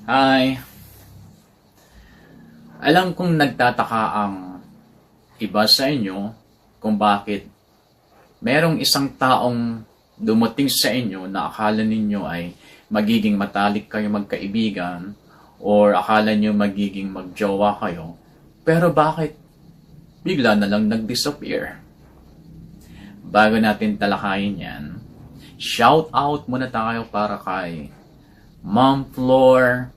Ay, alam kong nagtataka ang iba sa inyo kung bakit merong isang taong dumating sa inyo na akala ninyo ay magiging matalik kayo magkaibigan or akala nyo magiging magjowa kayo, pero bakit bigla na lang nag-disappear? Bago natin talakayin yan, shout out muna tayo para kay Ma'am Flor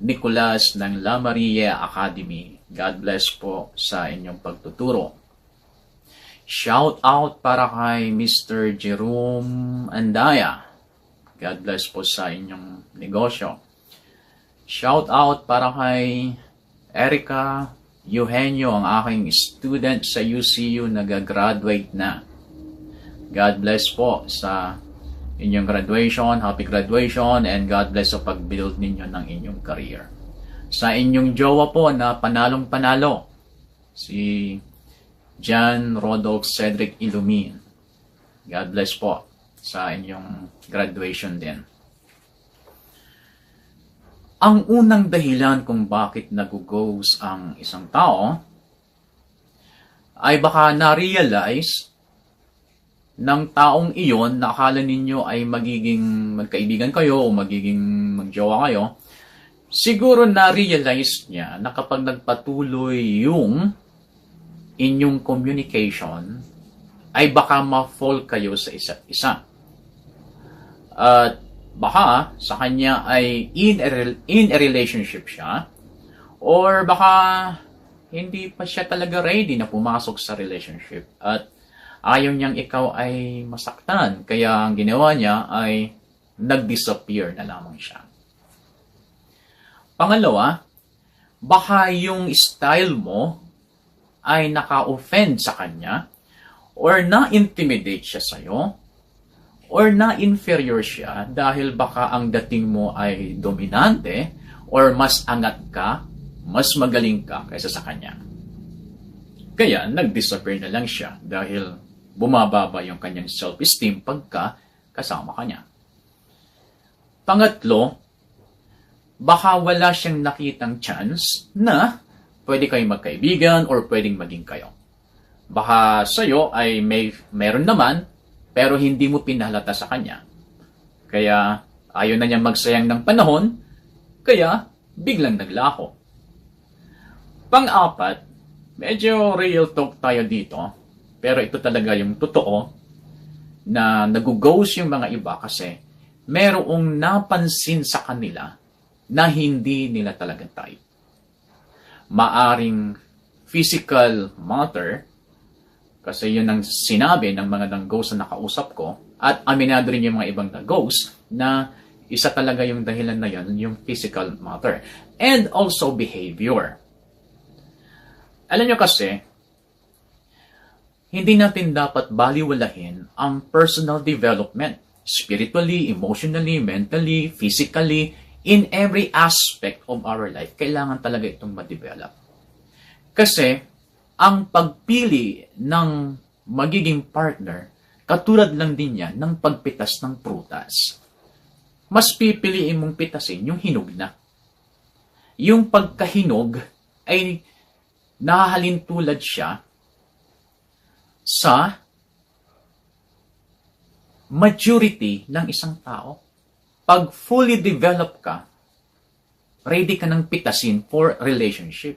Nicolas ng La Maria Academy. God bless po sa inyong pagtuturo. Shout out para kay Mr. Jerome Andaya. God bless po sa inyong negosyo. Shout out para kay Erica Eugenio, ang aking student sa UCU, nag-graduate na. God bless po sa inyong graduation, happy graduation, and God bless sa pag-build ninyo ng inyong career. Sa inyong jowa po na panalong-panalo, si John Rodolph Cedric Ilumin. God bless po sa inyong graduation din. Ang unang dahilan kung bakit nag-ghost ang isang tao ay baka na-realize ng taong iyon na akala ninyo ay magiging magkaibigan kayo o magiging magjowa kayo, siguro na-realize niya na kapag nagpatuloy yung inyong communication, ay baka ma-fall kayo sa isa't isa. At baka sa kanya ay in a relationship siya, or baka hindi pa siya talaga ready na pumasok sa relationship at ayaw niyang ikaw ay masaktan. Kaya ang ginawa niya ay nag-disappear na lamang siya. Pangalawa, baka yung style mo ay naka-offend sa kanya, or na-intimidate siya sa'yo, or na-inferior siya dahil baka ang dating mo ay dominante, or mas angat ka, mas magaling ka kaysa sa kanya. Kaya nag-disappear na lang siya dahil bumababa yung kanyang self-esteem pagka kasama ka niya. Pangatlo, baka wala siyang nakitang chance na pwede kayong magkaibigan or pwedeng maging kayo. Baka sa'yo ay meron naman, pero hindi mo pinahalata sa kanya. Kaya ayaw na niya magsayang ng panahon, kaya biglang naglako. Pang-apat, medyo real talk tayo dito, pero ito talaga yung totoo na nag-ghost yung mga iba kasi merong napansin sa kanila na hindi nila talaga type. Maaring physical matter, kasi yun ang sinabi ng mga nag-ghost na nakausap ko, at aminado rin yung mga ibang nag-ghost na isa talaga yung dahilan na yun, yung physical matter. And also behavior. Alam nyo kasi, hindi natin dapat baliwalahin ang personal development. Spiritually, emotionally, mentally, physically, in every aspect of our life, kailangan talaga itong ma-develop. Kasi, ang pagpili ng magiging partner, katulad lang din yan ng pagpitas ng prutas. Mas pipiliin mong pitasin yung hinog na. Yung pagkahinog ay nahahalin tulad siya sa maturity ng isang tao. Pag fully develop ka, ready ka ng pitasin for relationship.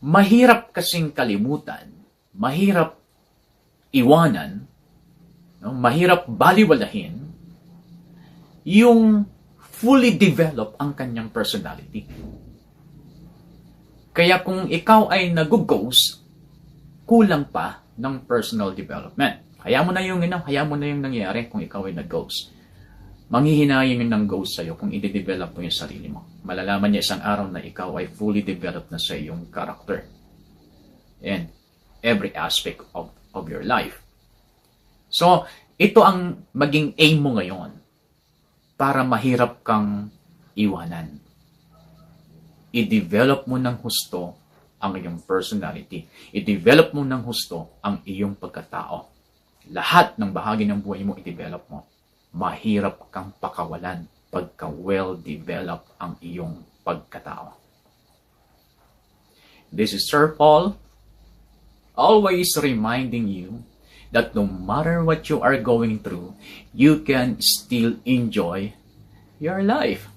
Mahirap kasing kalimutan, mahirap iwanan, no? Mahirap baliwalahin yung fully develop ang kanyang personality. Kaya kung ikaw ay nag-ghost, kulang pa ng personal development. Hayaan mo na yung nangyari kung ikaw ay nag-ghost. Manghihinayang yun ng ghost sa'yo kung i-develop mo yung sarili mo. Malalaman niya isang araw na ikaw ay fully developed na sa iyong character and every aspect of your life. So, ito ang maging aim mo ngayon para mahirap kang iwanan. I-develop mo ng husto ang iyong personality. I-develop mo ng husto ang iyong pagkatao. Lahat ng bahagi ng buhay mo i-develop mo. Mahirap kang pakawalan pagka well-developed ang iyong pagkatao. This is Sir Paul, always reminding you that no matter what you are going through, you can still enjoy your life.